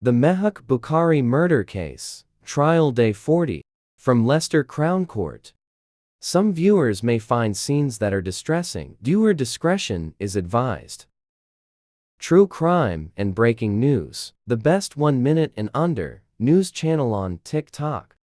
The Mehak Bukhari murder case, trial day 40, from Leicester Crown Court. Some viewers may find scenes that are distressing. Viewer discretion is advised. True crime and breaking news. The best 1 minute and under news channel on TikTok.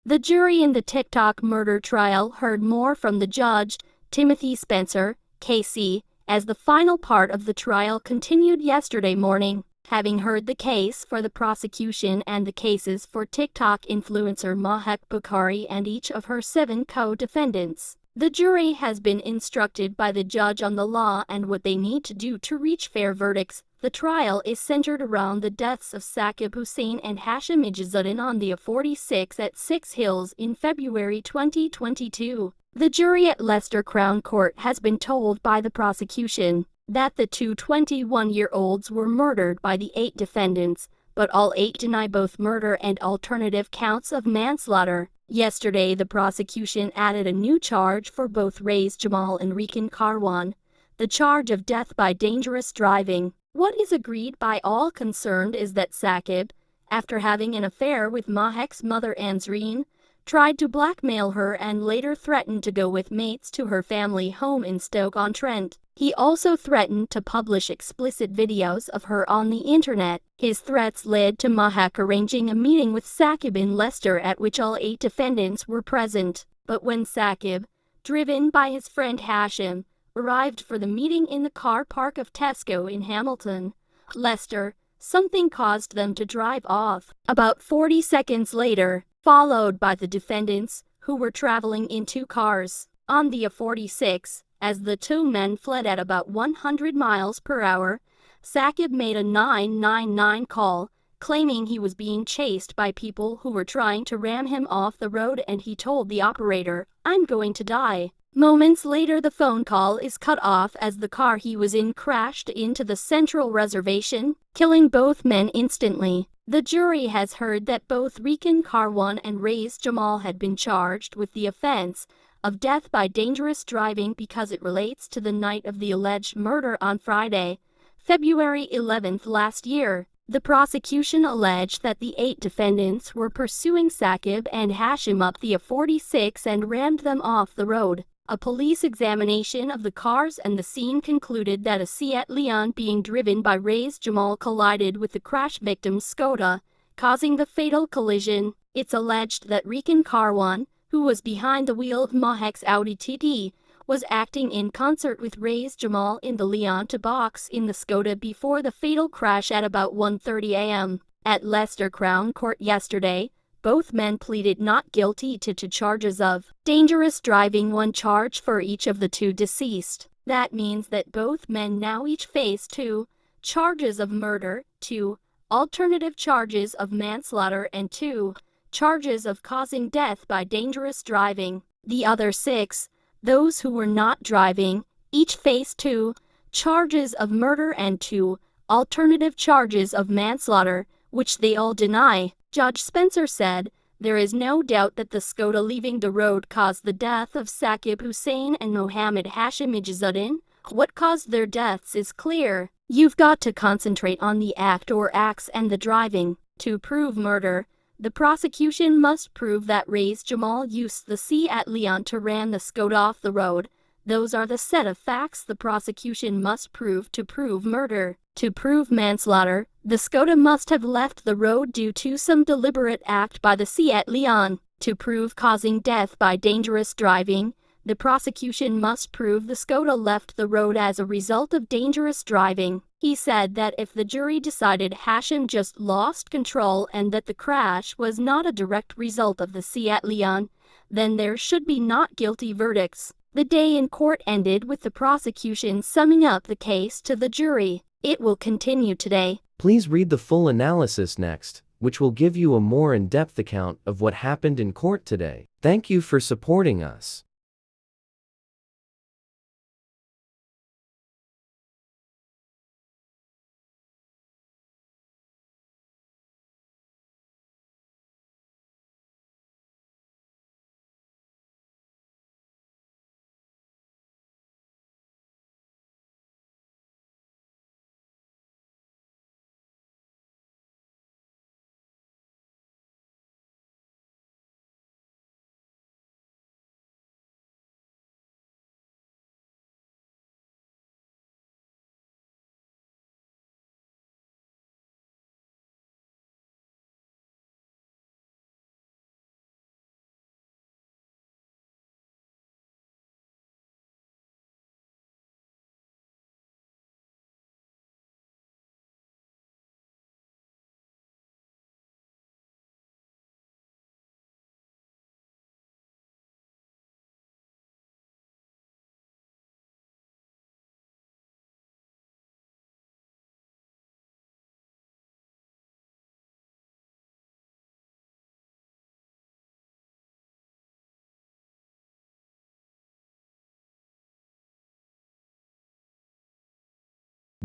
The jury in the TikTok murder trial heard more from the judge, Timothy Spencer, KC, as the final part of the trial continued yesterday morning. Having heard the case for the prosecution and the cases for TikTok influencer Mehak Bukhari and each of her 7 co-defendants, the jury has been instructed by the judge on the law and what they need to do to reach fair verdicts. The trial is centered around the deaths of Saqib Hussain and Hashim Ijazuddin on the A46 at 6 Hills in February 2022. The jury at Leicester Crown Court has been told by the prosecution that the two 21-year-olds were murdered by the 8 defendants, but all 8 deny both murder and alternative counts of manslaughter. Yesterday, the prosecution added a new charge for both Raiz Jamal and Rikin Karwan, the charge of death by dangerous driving. What is agreed by all concerned is that Saqib, after having an affair with Mehak's mother Ansreen, tried to blackmail her and later threatened to go with mates to her family home in Stoke-on-Trent. He also threatened to publish explicit videos of her on the internet. His threats led to Mehak arranging a meeting with Saqib in Leicester at which all 8 defendants were present. But when Saqib, driven by his friend Hashim, arrived for the meeting in the car park of Tesco in Hamilton, Leicester, something caused them to drive off. About 40 seconds later, followed by the defendants, who were traveling in 2 cars, on the A46, as the 2 men fled at about 100 miles per hour, Saqib made a 999 call, claiming he was being chased by people who were trying to ram him off the road, and he told the operator, "I'm going to die." Moments later, the phone call is cut off as the car he was in crashed into the central reservation, killing both men instantly. The jury has heard that both Rikin Karwan and Raiz Jamal had been charged with the offense of death by dangerous driving because it relates to the night of the alleged murder on Friday, February 11th last year. The prosecution alleged that the 8 defendants were pursuing Saqib and Hashim up the A46 and rammed them off the road. A police examination of the cars and the scene concluded that a Seat Leon being driven by Raiz Jamal collided with the crash victim's Skoda, causing the fatal collision. It's alleged that Rikin Karwan, who was behind the wheel of Mehak's Audi TT, was acting in concert with Raiz Jamal in the Leon to box in the Skoda before the fatal crash at about 1:30 a.m. At Leicester Crown Court yesterday, both men pleaded not guilty to 2 charges of dangerous driving, 1 charge for each of the 2 deceased. That means that both men now each face 2 charges of murder, 2 alternative charges of manslaughter, and 2 charges of causing death by dangerous driving. The other 6, those who were not driving, each face 2 charges of murder and 2 alternative charges of manslaughter, which they all deny. Judge Spencer said, "There is no doubt that the Skoda leaving the road caused the death of Saqib Hussain and Mohammed Hashim Ijazuddin. What caused their deaths is clear. You've got to concentrate on the act or acts and the driving. To prove murder, the prosecution must prove that Raiz Jamal used the Seat Leon to ram the Skoda off the road. Those are the set of facts the prosecution must prove to prove murder. To prove manslaughter, the Skoda must have left the road due to some deliberate act by the Seat Leon. To prove causing death by dangerous driving, the prosecution must prove the Skoda left the road as a result of dangerous driving." He said that if the jury decided Hashim just lost control and that the crash was not a direct result of the Seat Leon, then there should be not guilty verdicts. The day in court ended with the prosecution summing up the case to the jury. It will continue today. Please read the full analysis next, which will give you a more in-depth account of what happened in court today. Thank you for supporting us.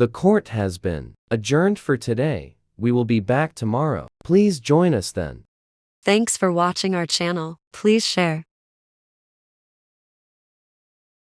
The court has been adjourned for today. We will be back tomorrow. Please join us then. Thanks for watching our channel. Please share,